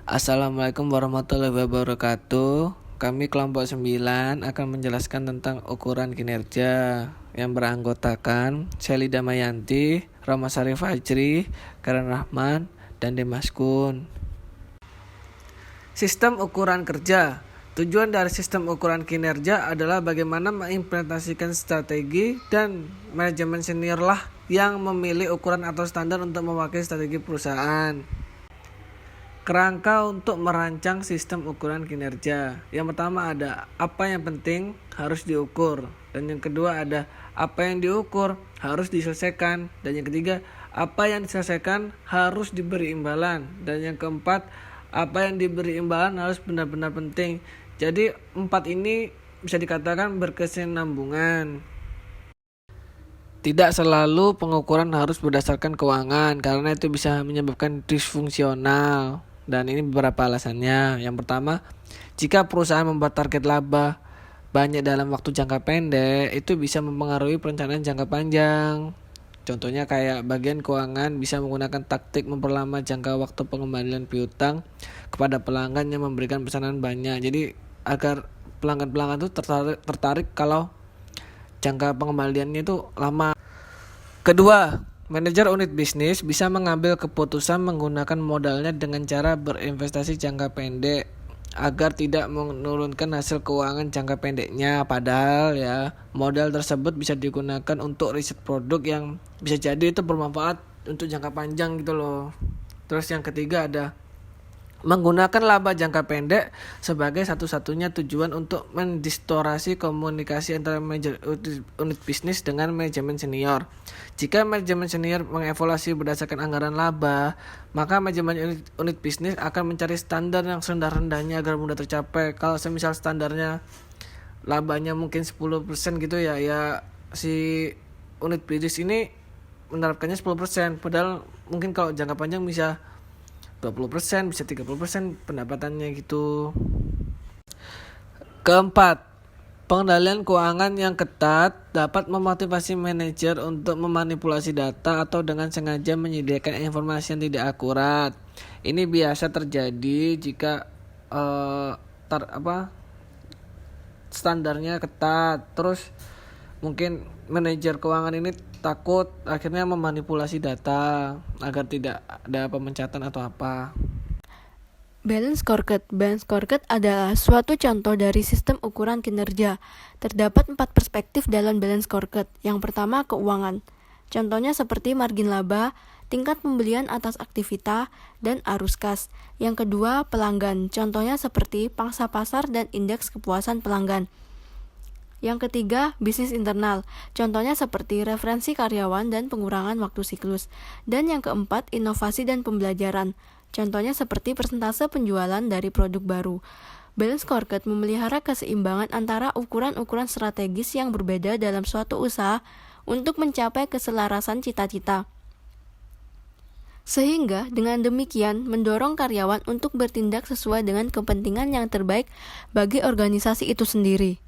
Assalamualaikum warahmatullahi wabarakatuh. Kami kelompok 9 akan menjelaskan tentang ukuran kinerja yang beranggotakan Shelly Damayanti, Ramasari Fajri, Karen Rahman, dan Dimas Kun. Sistem ukuran kerja. Tujuan dari sistem ukuran kinerja adalah bagaimana mengimplementasikan strategi dan manajemen senior lah yang memilih ukuran atau standar untuk mewakili strategi perusahaan. Kerangka untuk merancang sistem ukuran kinerja. Yang pertama ada apa yang penting harus diukur. Dan yang kedua ada apa yang diukur harus diselesaikan. Dan yang ketiga apa yang diselesaikan harus diberi imbalan. Dan yang keempat apa yang diberi imbalan harus benar-benar penting. Jadi 4 ini bisa dikatakan berkesinambungan. Tidak selalu pengukuran harus berdasarkan keuangan karena itu bisa menyebabkan disfungsional. Dan ini beberapa alasannya. Yang pertama, jika perusahaan membuat target laba banyak dalam waktu jangka pendek, itu bisa mempengaruhi perencanaan jangka panjang. Contohnya kayak bagian keuangan bisa menggunakan taktik memperlama jangka waktu pengembalian piutang kepada pelanggan yang memberikan pesanan banyak. Jadi agar pelanggan-pelanggan itu tertarik kalau jangka pengembaliannya itu lama. Kedua, manajer unit bisnis bisa mengambil keputusan menggunakan modalnya dengan cara berinvestasi jangka pendek agar tidak menurunkan hasil keuangan jangka pendeknya. Padahal ya modal tersebut bisa digunakan untuk riset produk yang bisa jadi itu bermanfaat untuk jangka panjang gitu loh. Terus yang ketiga ada menggunakan laba jangka pendek sebagai satu-satunya tujuan untuk mendistorsi komunikasi antara manajer unit bisnis dengan manajemen senior. Jika manajemen senior mengevaluasi berdasarkan anggaran laba, maka manajemen unit bisnis akan mencari standar yang serendah-rendahnya agar mudah tercapai. Kalau semisal standarnya labanya mungkin 10% gitu ya si unit bisnis ini menerapkannya 10%, padahal mungkin kalau jangka panjang bisa 20%, bisa 30% pendapatannya gitu. Keempat, pengendalian keuangan yang ketat dapat memotivasi manajer untuk memanipulasi data atau dengan sengaja menyediakan informasi yang tidak akurat. Ini biasa terjadi jika standarnya ketat. Terus mungkin manajer keuangan ini takut akhirnya memanipulasi data agar tidak ada pemecatan atau apa. Balance scorecard. Balance scorecard adalah suatu contoh dari sistem ukuran kinerja. Terdapat 4 perspektif dalam balance scorecard. Yang pertama, keuangan. Contohnya seperti margin laba, tingkat pembelian atas aktivitas, dan arus kas. Yang kedua, pelanggan. Contohnya seperti pangsa pasar dan indeks kepuasan pelanggan. Yang ketiga, bisnis internal. Contohnya seperti referensi karyawan dan pengurangan waktu siklus. Dan yang keempat, inovasi dan pembelajaran. Contohnya seperti persentase penjualan dari produk baru. Balance scorecard memelihara keseimbangan antara ukuran-ukuran strategis yang berbeda dalam suatu usaha untuk mencapai keselarasan cita-cita. Sehingga dengan demikian mendorong karyawan untuk bertindak sesuai dengan kepentingan yang terbaik bagi organisasi itu sendiri.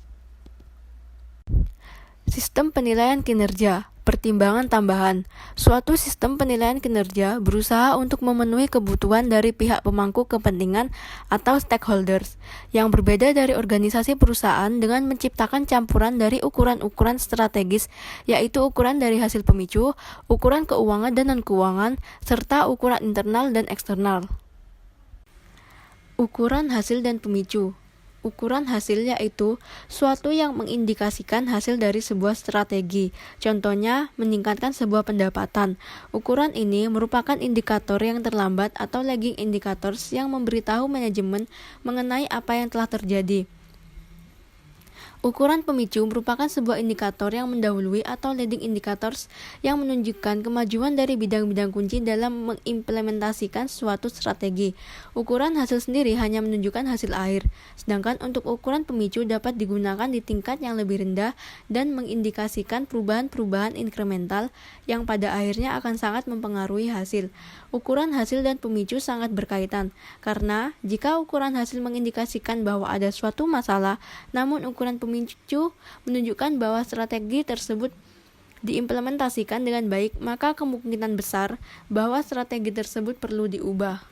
Sistem penilaian kinerja, pertimbangan tambahan. Suatu sistem penilaian kinerja berusaha untuk memenuhi kebutuhan dari pihak pemangku kepentingan atau stakeholders yang berbeda dari organisasi perusahaan dengan menciptakan campuran dari ukuran-ukuran strategis, yaitu ukuran dari hasil pemicu, ukuran keuangan dan non-keuangan, serta ukuran internal dan eksternal. Ukuran hasil dan pemicu. Ukuran hasil yaitu suatu yang mengindikasikan hasil dari sebuah strategi. Contohnya, meningkatkan sebuah pendapatan. Ukuran ini merupakan indikator yang terlambat atau lagging indicators yang memberitahu manajemen mengenai apa yang telah terjadi. Ukuran pemicu merupakan sebuah indikator yang mendahului atau leading indicators yang menunjukkan kemajuan dari bidang-bidang kunci dalam mengimplementasikan suatu strategi. Ukuran hasil sendiri hanya menunjukkan hasil akhir, sedangkan untuk ukuran pemicu dapat digunakan di tingkat yang lebih rendah dan mengindikasikan perubahan-perubahan inkremental yang pada akhirnya akan sangat mempengaruhi hasil. Ukuran hasil dan pemicu sangat berkaitan, karena jika ukuran hasil mengindikasikan bahwa ada suatu masalah, namun ukuran pemicu menunjukkan bahwa strategi tersebut diimplementasikan dengan baik, maka kemungkinan besar bahwa strategi tersebut perlu diubah.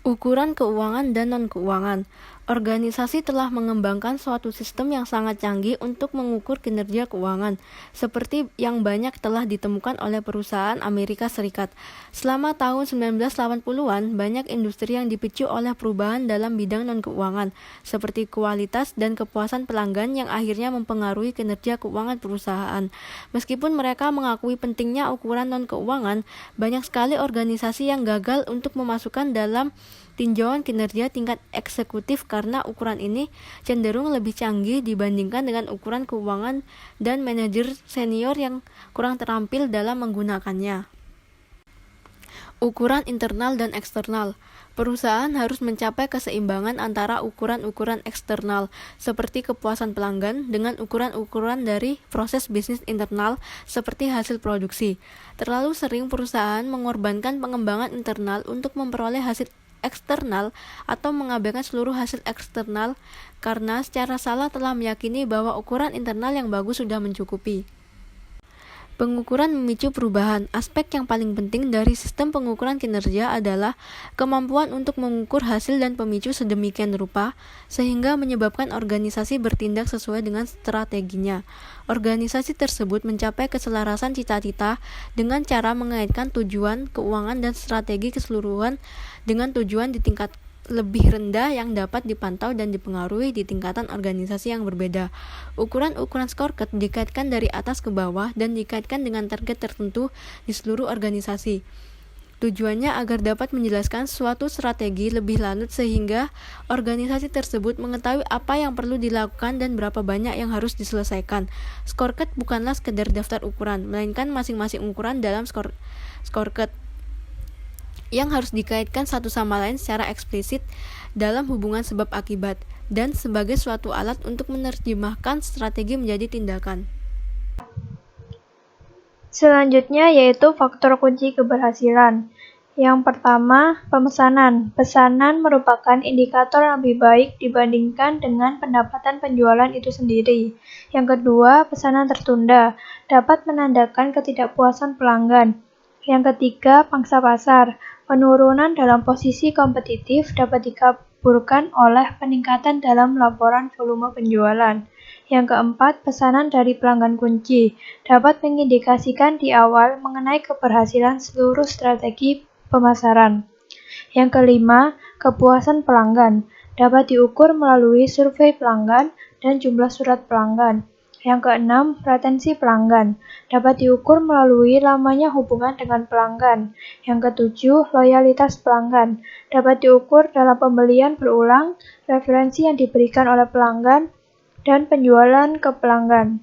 Ukuran keuangan dan non-keuangan. Organisasi telah mengembangkan suatu sistem yang sangat canggih untuk mengukur kinerja keuangan, seperti yang banyak telah ditemukan oleh perusahaan Amerika Serikat. Selama tahun 1980-an, banyak industri yang dipicu oleh perubahan dalam bidang non-keuangan, seperti kualitas dan kepuasan pelanggan yang akhirnya mempengaruhi kinerja keuangan perusahaan. Meskipun mereka mengakui pentingnya ukuran non-keuangan, banyak sekali organisasi yang gagal untuk memasukkan dalam tinjauan kinerja tingkat eksekutif karena ukuran ini cenderung lebih canggih dibandingkan dengan ukuran keuangan dan manajer senior yang kurang terampil dalam menggunakannya. Ukuran internal dan eksternal. Perusahaan harus mencapai keseimbangan antara ukuran-ukuran eksternal, seperti kepuasan pelanggan, dengan ukuran-ukuran dari proses bisnis internal, seperti hasil produksi. Terlalu sering perusahaan mengorbankan pengembangan internal untuk memperoleh hasil eksternal atau mengabaikan seluruh hasil eksternal karena secara salah telah meyakini bahwa ukuran internal yang bagus sudah mencukupi. Pengukuran memicu perubahan. Aspek yang paling penting dari sistem pengukuran kinerja adalah kemampuan untuk mengukur hasil dan pemicu sedemikian rupa sehingga menyebabkan organisasi bertindak sesuai dengan strateginya. Organisasi tersebut mencapai keselarasan cita-cita dengan cara mengaitkan tujuan, keuangan, dan strategi keseluruhan dengan tujuan di tingkat lebih rendah yang dapat dipantau dan dipengaruhi di tingkatan organisasi yang berbeda. Ukuran-ukuran scorecard dikaitkan dari atas ke bawah dan dikaitkan dengan target tertentu di seluruh organisasi. Tujuannya agar dapat menjelaskan suatu strategi lebih lanjut sehingga organisasi tersebut mengetahui apa yang perlu dilakukan dan berapa banyak yang harus diselesaikan. Scorecard bukanlah sekedar daftar ukuran, melainkan masing-masing ukuran dalam scorecard yang harus dikaitkan satu sama lain secara eksplisit dalam hubungan sebab akibat dan sebagai suatu alat untuk menerjemahkan strategi menjadi tindakan. Selanjutnya yaitu faktor kunci keberhasilan. Yang pertama, pemesanan. Pesanan merupakan indikator yang lebih baik dibandingkan dengan pendapatan penjualan itu sendiri. Yang kedua, pesanan tertunda dapat menandakan ketidakpuasan pelanggan. Yang ketiga, pangsa pasar. Penurunan dalam posisi kompetitif dapat dikaburkan oleh peningkatan dalam laporan volume penjualan. Yang keempat, pesanan dari pelanggan kunci dapat mengindikasikan di awal mengenai keberhasilan seluruh strategi pemasaran. Yang kelima, kepuasan pelanggan dapat diukur melalui survei pelanggan dan jumlah surat pelanggan. Yang keenam, retensi pelanggan dapat diukur melalui lamanya hubungan dengan pelanggan. Yang ketujuh, loyalitas pelanggan dapat diukur dalam pembelian berulang, referensi yang diberikan oleh pelanggan, dan penjualan ke pelanggan.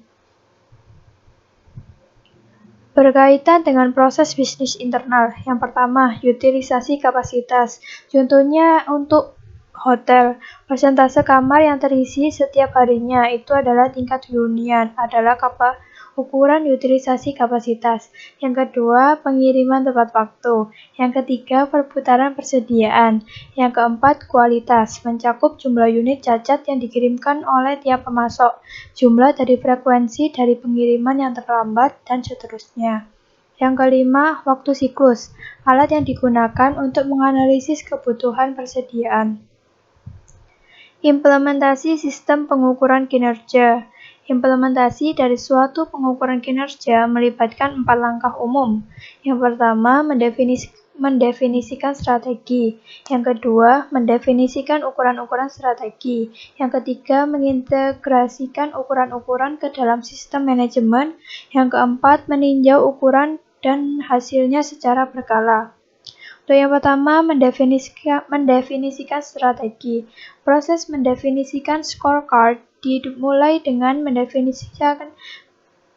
Berkaitan dengan proses bisnis internal, yang pertama, utilisasi kapasitas. Contohnya untuk hotel, persentase kamar yang terisi setiap harinya itu adalah tingkat hunian, adalah ukuran utilisasi kapasitas. Yang kedua, pengiriman tepat waktu. Yang ketiga, perputaran persediaan. Yang keempat, kualitas, mencakup jumlah unit cacat yang dikirimkan oleh tiap pemasok, jumlah dari frekuensi dari pengiriman yang terlambat, dan seterusnya. Yang kelima, waktu siklus, alat yang digunakan untuk menganalisis kebutuhan persediaan. Implementasi sistem pengukuran kinerja. Implementasi dari suatu pengukuran kinerja melibatkan 4 langkah umum. Yang pertama, mendefinisikan strategi. Yang kedua, mendefinisikan ukuran-ukuran strategi. Yang ketiga, mengintegrasikan ukuran-ukuran ke dalam sistem manajemen. Yang keempat, meninjau ukuran dan hasilnya secara berkala. Untuk yang pertama, mendefinisikan strategi. Proses mendefinisikan scorecard dimulai dengan mendefinisikan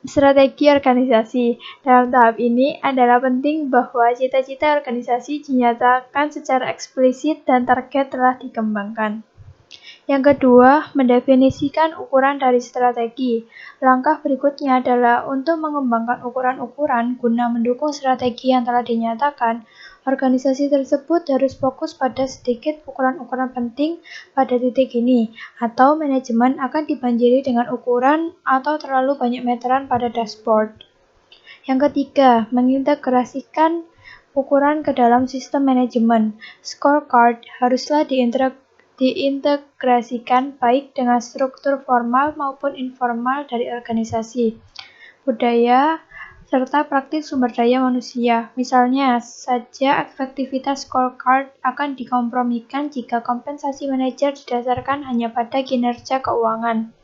strategi organisasi. Dalam tahap ini adalah penting bahwa cita-cita organisasi dinyatakan secara eksplisit dan target telah dikembangkan. Yang kedua, mendefinisikan ukuran dari strategi. Langkah berikutnya adalah untuk mengembangkan ukuran-ukuran guna mendukung strategi yang telah dinyatakan. Organisasi tersebut harus fokus pada sedikit ukuran-ukuran penting pada titik ini, atau manajemen akan dibanjiri dengan ukuran atau terlalu banyak meteran pada dashboard. Yang ketiga, mengintegrasikan ukuran ke dalam sistem manajemen. Scorecard haruslah diintegrasikan baik dengan struktur formal maupun informal dari organisasi, budaya, serta praktik sumber daya manusia. Misalnya saja efektivitas scorecard akan dikompromikan jika kompensasi manajer didasarkan hanya pada kinerja keuangan.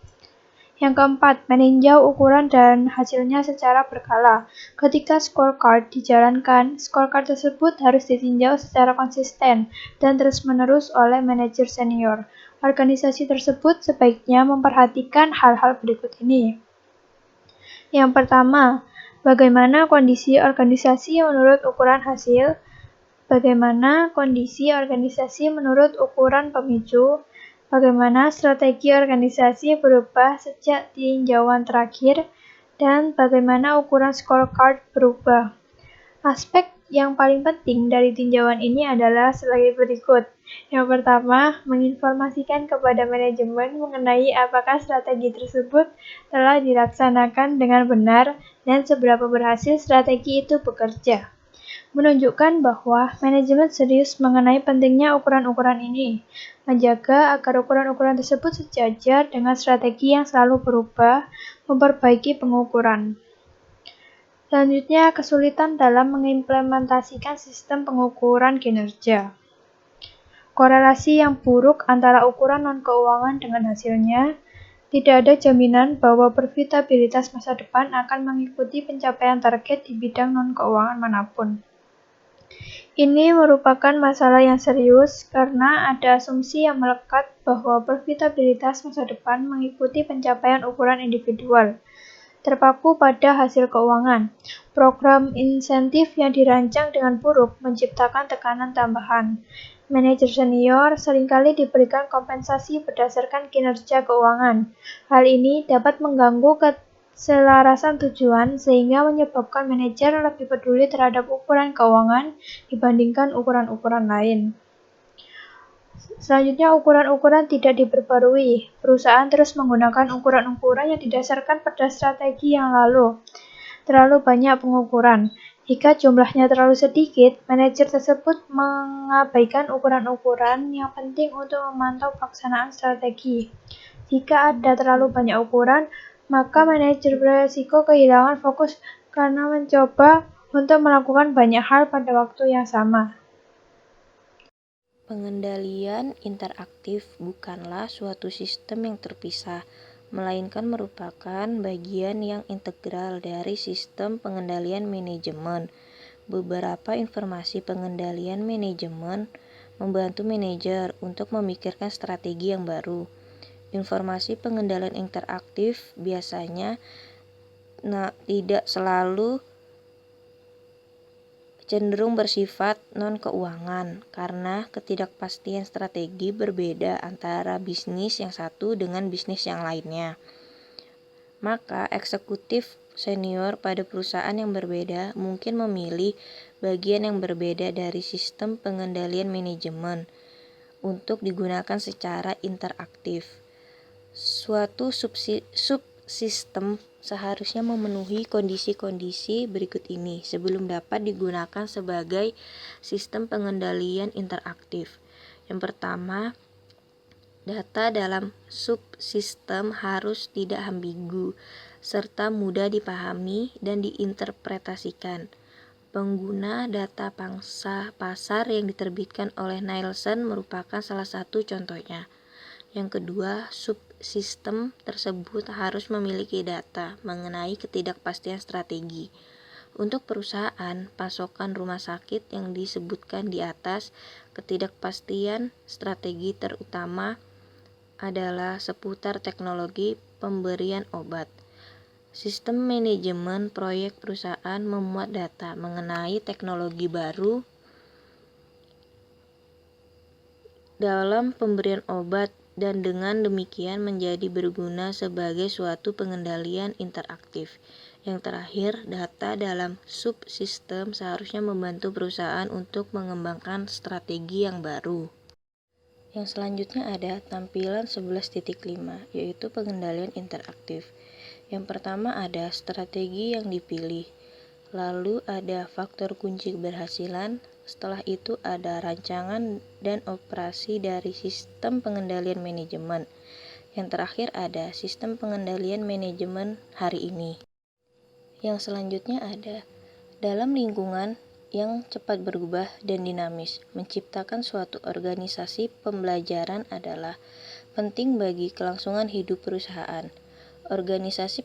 Yang keempat, meninjau ukuran dan hasilnya secara berkala. Ketika scorecard dijalankan, scorecard tersebut harus ditinjau secara konsisten dan terus-menerus oleh manajer senior. Organisasi tersebut sebaiknya memperhatikan hal-hal berikut ini. Yang pertama, bagaimana kondisi organisasi menurut ukuran hasil? Bagaimana kondisi organisasi menurut ukuran pemicu? Bagaimana strategi organisasi berubah sejak tinjauan terakhir? Dan bagaimana ukuran scorecard berubah? Aspek yang paling penting dari tinjauan ini adalah sebagai berikut. Yang pertama, menginformasikan kepada manajemen mengenai apakah strategi tersebut telah dilaksanakan dengan benar dan seberapa berhasil strategi itu bekerja. Menunjukkan bahwa manajemen serius mengenai pentingnya ukuran-ukuran ini, menjaga agar ukuran-ukuran tersebut sejajar dengan strategi yang selalu berubah, memperbaiki pengukuran. Selanjutnya, kesulitan dalam mengimplementasikan sistem pengukuran kinerja. Korelasi yang buruk antara ukuran non-keuangan dengan hasilnya. Tidak ada jaminan bahwa profitabilitas masa depan akan mengikuti pencapaian target di bidang non-keuangan manapun. Ini merupakan masalah yang serius karena ada asumsi yang melekat bahwa profitabilitas masa depan mengikuti pencapaian ukuran individual, terpaku pada hasil keuangan. Program insentif yang dirancang dengan buruk menciptakan tekanan tambahan. Manajer senior seringkali diberikan kompensasi berdasarkan kinerja keuangan. Hal ini dapat mengganggu keselarasan tujuan sehingga menyebabkan manajer lebih peduli terhadap ukuran keuangan dibandingkan ukuran-ukuran lain. Selanjutnya, ukuran-ukuran tidak diperbarui. Perusahaan terus menggunakan ukuran-ukuran yang didasarkan pada strategi yang lalu. Terlalu banyak pengukuran. Jika jumlahnya terlalu sedikit, manajer tersebut mengabaikan ukuran-ukuran yang penting untuk memantau pelaksanaan strategi. Jika ada terlalu banyak ukuran, maka manajer beresiko kehilangan fokus karena mencoba untuk melakukan banyak hal pada waktu yang sama. Pengendalian interaktif bukanlah suatu sistem yang terpisah, melainkan merupakan bagian yang integral dari sistem pengendalian manajemen. Beberapa informasi pengendalian manajemen membantu manajer untuk memikirkan strategi yang baru. Informasi pengendalian interaktif biasanya tidak selalu cenderung bersifat non-keuangan karena ketidakpastian strategi berbeda antara bisnis yang satu dengan bisnis yang lainnya. Maka eksekutif senior pada perusahaan yang berbeda mungkin memilih bagian yang berbeda dari sistem pengendalian manajemen untuk digunakan secara interaktif. Suatu subsistem seharusnya memenuhi kondisi-kondisi berikut ini sebelum dapat digunakan sebagai sistem pengendalian interaktif. Yang pertama, data dalam subsistem harus tidak ambigu serta mudah dipahami dan diinterpretasikan. Pengguna data pangsa pasar yang diterbitkan oleh Nielsen merupakan salah satu contohnya. Yang kedua, subsistem tersebut harus memiliki data mengenai ketidakpastian strategi. Untuk perusahaan, pasokan rumah sakit yang disebutkan di atas, ketidakpastian strategi terutama adalah seputar teknologi pemberian obat. Sistem manajemen proyek perusahaan memuat data mengenai teknologi baru dalam pemberian obat dan dengan demikian menjadi berguna sebagai suatu pengendalian interaktif. Yang terakhir, data dalam subsistem seharusnya membantu perusahaan untuk mengembangkan strategi yang baru. Yang selanjutnya ada tampilan 11.5, yaitu pengendalian interaktif. Yang pertama ada strategi yang dipilih, lalu ada faktor kunci keberhasilan, setelah itu ada rancangan dan operasi dari sistem pengendalian manajemen. Yang terakhir ada sistem pengendalian manajemen hari ini. Yang selanjutnya ada dalam lingkungan yang cepat berubah dan dinamis, menciptakan suatu organisasi pembelajaran adalah penting bagi kelangsungan hidup perusahaan. Organisasi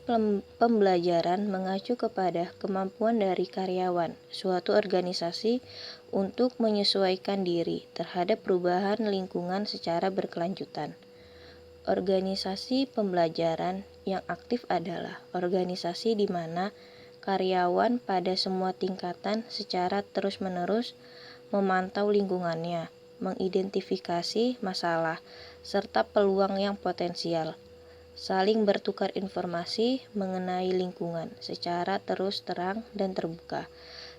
pembelajaran mengacu kepada kemampuan dari karyawan suatu organisasi untuk menyesuaikan diri terhadap perubahan lingkungan secara berkelanjutan. Organisasi pembelajaran yang aktif adalah organisasi di mana karyawan pada semua tingkatan secara terus-menerus memantau lingkungannya, mengidentifikasi masalah, serta peluang yang potensial, saling bertukar informasi mengenai lingkungan secara terus terang dan terbuka,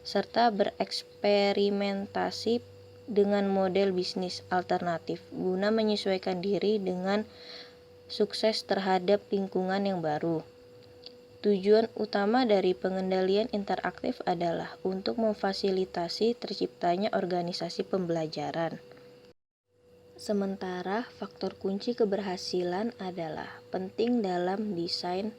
serta bereksperimentasi dengan model bisnis alternatif guna menyesuaikan diri dengan sukses terhadap lingkungan yang baru. Tujuan utama dari pengendalian interaktif adalah untuk memfasilitasi terciptanya organisasi pembelajaran. Sementara faktor kunci keberhasilan adalah penting dalam desain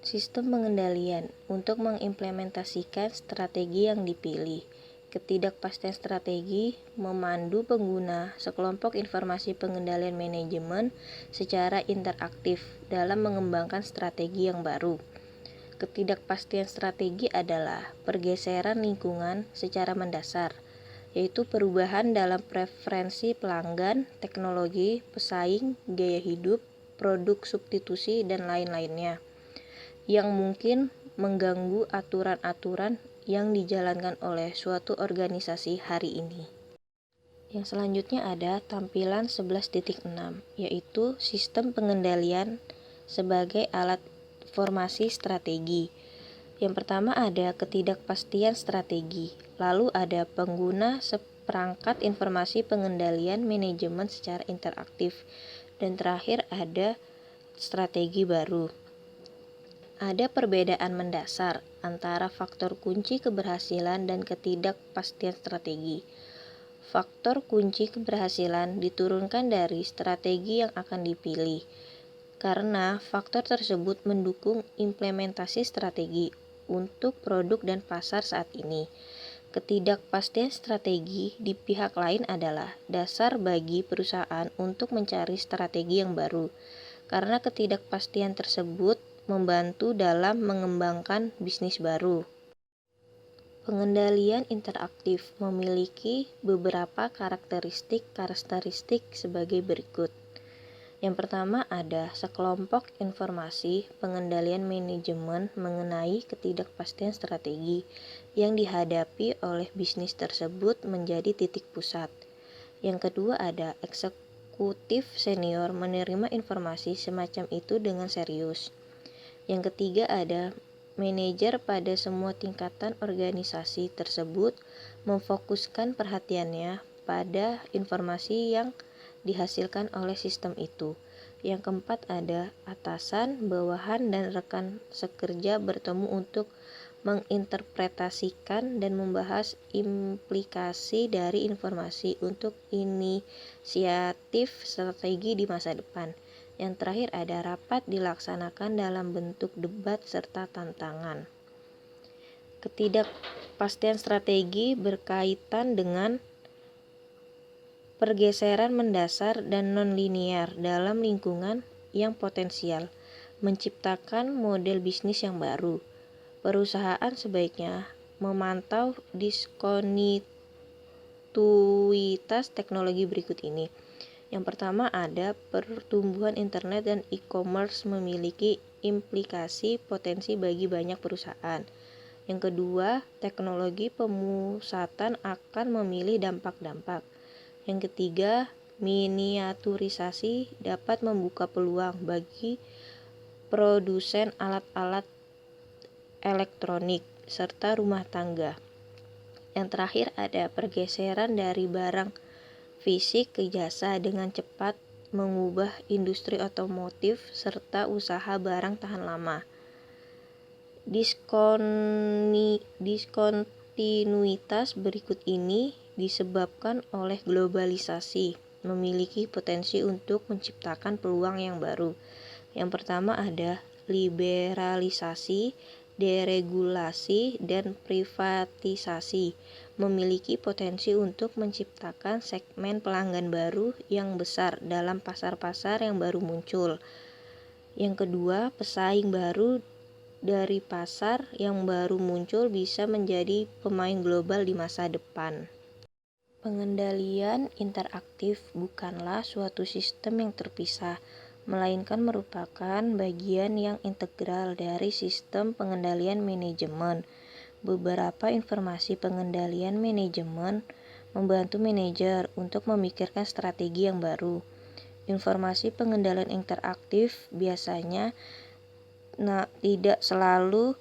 sistem pengendalian untuk mengimplementasikan strategi yang dipilih. Ketidakpastian strategi memandu pengguna sekelompok informasi pengendalian manajemen secara interaktif dalam mengembangkan strategi yang baru. Ketidakpastian strategi adalah pergeseran lingkungan secara mendasar, yaitu perubahan dalam preferensi pelanggan, teknologi, pesaing, gaya hidup, produk substitusi, dan lain-lainnya, yang mungkin mengganggu aturan-aturan yang dijalankan oleh suatu organisasi hari ini. Yang selanjutnya ada tampilan 11.6, yaitu sistem pengendalian sebagai alat formasi strategi. Yang pertama ada ketidakpastian strategi, lalu ada pengguna seperangkat informasi pengendalian manajemen secara interaktif, dan terakhir ada strategi baru. Ada perbedaan mendasar antara faktor kunci keberhasilan dan ketidakpastian strategi. Faktor kunci keberhasilan diturunkan dari strategi yang akan dipilih, karena faktor tersebut mendukung implementasi strategi untuk produk dan pasar saat ini. Ketidakpastian strategi di pihak lain adalah dasar bagi perusahaan untuk mencari strategi yang baru, karena ketidakpastian tersebut membantu dalam mengembangkan bisnis baru. Pengendalian interaktif memiliki beberapa karakteristik sebagai berikut. Yang pertama ada sekelompok informasi pengendalian manajemen mengenai ketidakpastian strategi yang dihadapi oleh bisnis tersebut menjadi titik pusat. Yang kedua ada eksekutif senior menerima informasi semacam itu dengan serius. Yang ketiga ada manajer pada semua tingkatan organisasi tersebut memfokuskan perhatiannya pada informasi yang dihasilkan oleh sistem itu. Yang keempat ada atasan, bawahan, dan rekan sekerja bertemu untuk menginterpretasikan dan membahas implikasi dari informasi untuk inisiatif strategi di masa depan. Yang terakhir ada rapat dilaksanakan dalam bentuk debat serta tantangan. Ketidakpastian strategi berkaitan dengan pergeseran mendasar dan non-linear dalam lingkungan yang potensial, menciptakan model bisnis yang baru. Perusahaan sebaiknya memantau diskontinuitas teknologi berikut ini. Yang pertama ada pertumbuhan internet dan e-commerce memiliki implikasi potensi bagi banyak perusahaan. Yang kedua, teknologi pemusatan akan memilih dampak-dampak. Yang ketiga, miniaturisasi dapat membuka peluang bagi produsen alat-alat elektronik serta rumah tangga. Yang terakhir ada pergeseran dari barang fisik ke jasa dengan cepat mengubah industri otomotif serta usaha barang tahan lama. Diskontinuitas berikut ini disebabkan oleh globalisasi, memiliki potensi untuk menciptakan peluang yang baru. Yang pertama ada liberalisasi, deregulasi, dan privatisasi, memiliki potensi untuk menciptakan segmen pelanggan baru yang besar dalam pasar-pasar yang baru muncul. Yang kedua, pesaing baru dari pasar yang baru muncul bisa menjadi pemain global di masa depan. Pengendalian interaktif bukanlah suatu sistem yang terpisah, melainkan merupakan bagian yang integral dari sistem pengendalian manajemen. Beberapa informasi pengendalian manajemen membantu manajer untuk memikirkan strategi yang baru. Informasi pengendalian interaktif biasanya tidak selalu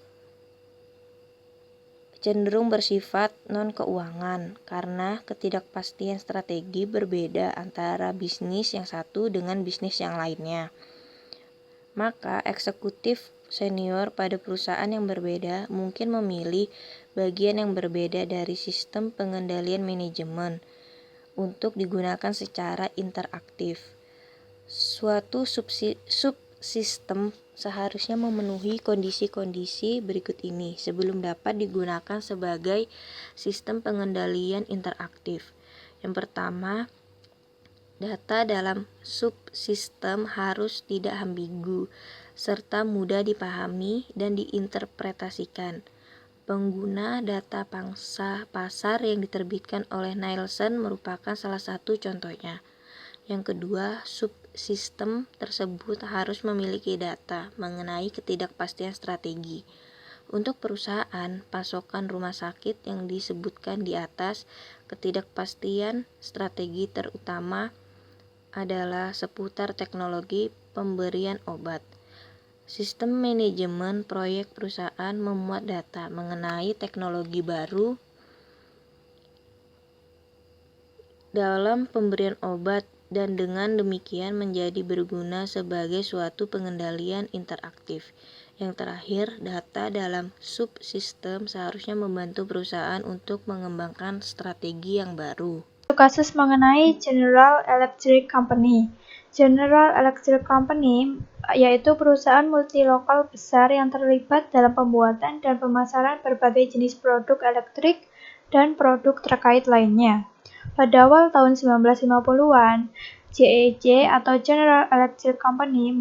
cenderung bersifat non-keuangan karena ketidakpastian strategi berbeda antara bisnis yang satu dengan bisnis yang lainnya. Maka eksekutif senior pada perusahaan yang berbeda mungkin memilih bagian yang berbeda dari sistem pengendalian manajemen untuk digunakan secara interaktif. Suatu subsistem seharusnya memenuhi kondisi-kondisi berikut ini sebelum dapat digunakan sebagai sistem pengendalian interaktif. Yang pertama, data dalam subsistem harus tidak ambigu serta mudah dipahami dan diinterpretasikan. Pengguna data pangsa pasar yang diterbitkan oleh Nielsen merupakan salah satu contohnya. Yang kedua, subsistem tersebut harus memiliki data mengenai ketidakpastian strategi. Untuk perusahaan pasokan rumah sakit yang disebutkan di atas, ketidakpastian strategi terutama adalah seputar teknologi pemberian obat. Sistem manajemen proyek perusahaan memuat data mengenai teknologi baru dalam pemberian obat dan dengan demikian menjadi berguna sebagai suatu pengendalian interaktif. Yang terakhir, data dalam subsistem seharusnya membantu perusahaan untuk mengembangkan strategi yang baru. Kasus mengenai General Electric Company. General Electric Company yaitu perusahaan multilokal besar yang terlibat dalam pembuatan dan pemasaran berbagai jenis produk elektrik dan produk terkait lainnya. Pada awal tahun 1950-an, GEC atau General Electric Company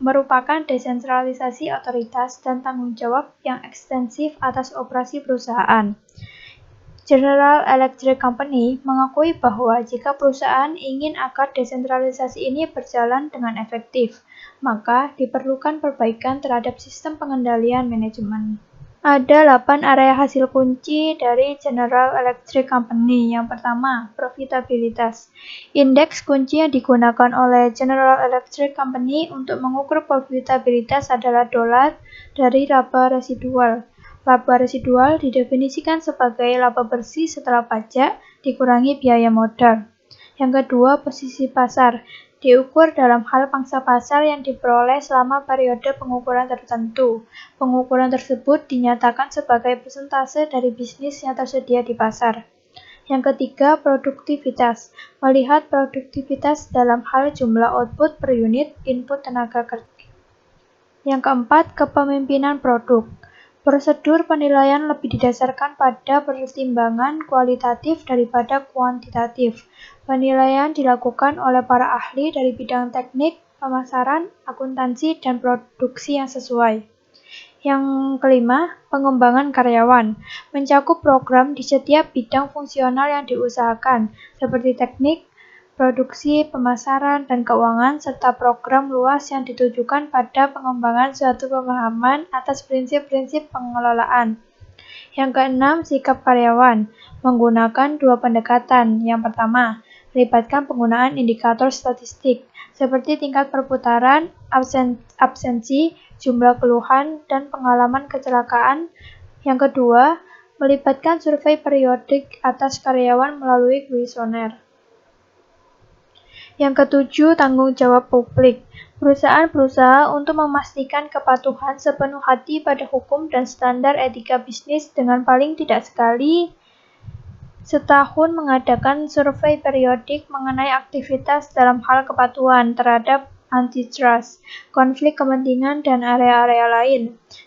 merupakan desentralisasi otoritas dan tanggung jawab yang ekstensif atas operasi perusahaan. General Electric Company mengakui bahwa jika perusahaan ingin agar desentralisasi ini berjalan dengan efektif, maka diperlukan perbaikan terhadap sistem pengendalian manajemen. Ada 8 area hasil kunci dari General Electric Company. Yang pertama, profitabilitas. Indeks kunci yang digunakan oleh General Electric Company untuk mengukur profitabilitas adalah dolar dari laba residual. Laba residual didefinisikan sebagai laba bersih setelah pajak dikurangi biaya modal. Yang kedua, posisi pasar. Diukur dalam hal pangsa pasar yang diperoleh selama periode pengukuran tertentu. Pengukuran tersebut dinyatakan sebagai persentase dari bisnis yang tersedia di pasar. Yang ketiga, produktivitas. Melihat produktivitas dalam hal jumlah output per unit input tenaga kerja. Yang keempat, kepemimpinan produk. Prosedur penilaian lebih didasarkan pada pertimbangan kualitatif daripada kuantitatif. Penilaian dilakukan oleh para ahli dari bidang teknik, pemasaran, akuntansi, dan produksi yang sesuai. Yang kelima, pengembangan karyawan. Mencakup program di setiap bidang fungsional yang diusahakan, seperti teknik, produksi, pemasaran, dan keuangan, serta program luas yang ditujukan pada pengembangan suatu pemahaman atas prinsip-prinsip pengelolaan. Yang keenam, sikap karyawan. Menggunakan dua pendekatan. Yang pertama, melibatkan penggunaan indikator statistik, seperti tingkat perputaran, absensi, jumlah keluhan, dan pengalaman kecelakaan. Yang kedua, melibatkan survei periodik atas karyawan melalui kuesioner. Yang ketujuh, tanggung jawab publik. Perusahaan berusaha untuk memastikan kepatuhan sepenuh hati pada hukum dan standar etika bisnis dengan paling tidak sekali setahun mengadakan survei periodik mengenai aktivitas dalam hal kepatuhan terhadap antitrust, konflik kepentingan, dan area-area lain.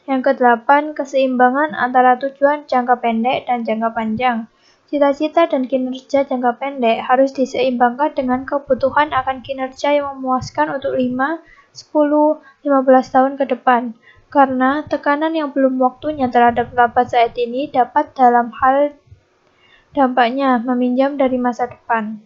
Yang kedelapan, keseimbangan antara tujuan jangka pendek dan jangka panjang. Cita-cita dan kinerja jangka pendek harus diseimbangkan dengan kebutuhan akan kinerja yang memuaskan untuk 5, 10, 15 tahun ke depan. Karena tekanan yang belum waktunya terhadap laba saat ini dapat dalam hal dampaknya meminjam dari masa depan.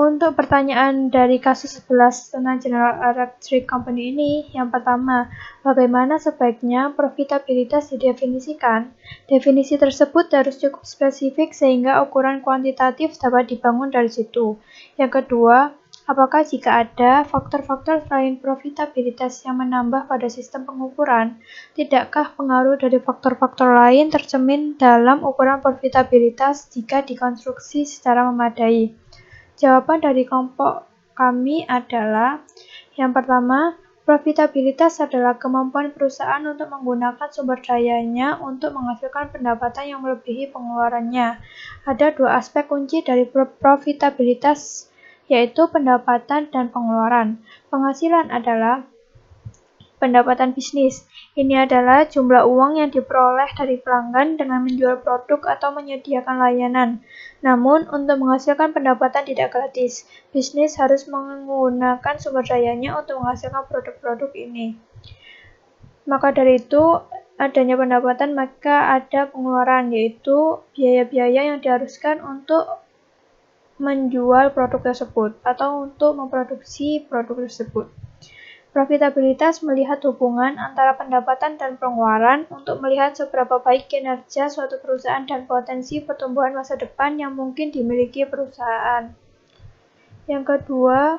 Untuk pertanyaan dari kasus 11 tentang General Electric Company ini, yang pertama, bagaimana sebaiknya profitabilitas didefinisikan? Definisi tersebut harus cukup spesifik sehingga ukuran kuantitatif dapat dibangun dari situ. Yang kedua, apakah jika ada faktor-faktor selain profitabilitas yang menambah pada sistem pengukuran, tidakkah pengaruh dari faktor-faktor lain tercermin dalam ukuran profitabilitas jika dikonstruksi secara memadai? Jawaban dari kelompok kami adalah, yang pertama, profitabilitas adalah kemampuan perusahaan untuk menggunakan sumber dayanya untuk menghasilkan pendapatan yang melebihi pengeluarannya. Ada dua aspek kunci dari profitabilitas, yaitu pendapatan dan pengeluaran. Penghasilan adalah pendapatan bisnis. Ini adalah jumlah uang yang diperoleh dari pelanggan dengan menjual produk atau menyediakan layanan. Namun, untuk menghasilkan pendapatan tidak gratis, bisnis harus menggunakan sumber dayanya untuk menghasilkan produk-produk ini. Maka dari itu, adanya pendapatan maka ada pengeluaran, yaitu biaya-biaya yang diharuskan untuk menjual produk tersebut atau untuk memproduksi produk tersebut. Profitabilitas melihat hubungan antara pendapatan dan pengeluaran untuk melihat seberapa baik kinerja suatu perusahaan dan potensi pertumbuhan masa depan yang mungkin dimiliki perusahaan. Yang kedua,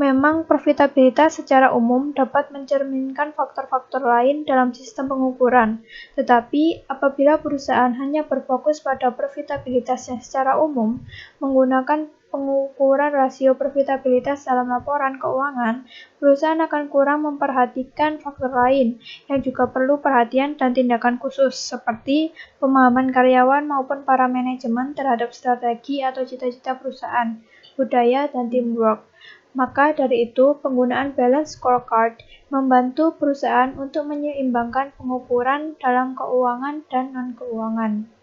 memang profitabilitas secara umum dapat mencerminkan faktor-faktor lain dalam sistem pengukuran. Tetapi, apabila perusahaan hanya berfokus pada profitabilitasnya secara umum, menggunakan pengukuran rasio profitabilitas dalam laporan keuangan, perusahaan akan kurang memperhatikan faktor lain yang juga perlu perhatian dan tindakan khusus, seperti pemahaman karyawan maupun para manajemen terhadap strategi atau cita-cita perusahaan, budaya, dan teamwork. Maka dari itu, penggunaan balance scorecard membantu perusahaan untuk menyeimbangkan pengukuran dalam keuangan dan non-keuangan.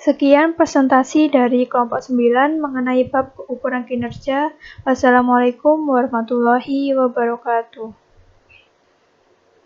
Sekian presentasi dari kelompok 9 mengenai bab ukuran kinerja. Wassalamualaikum warahmatullahi wabarakatuh.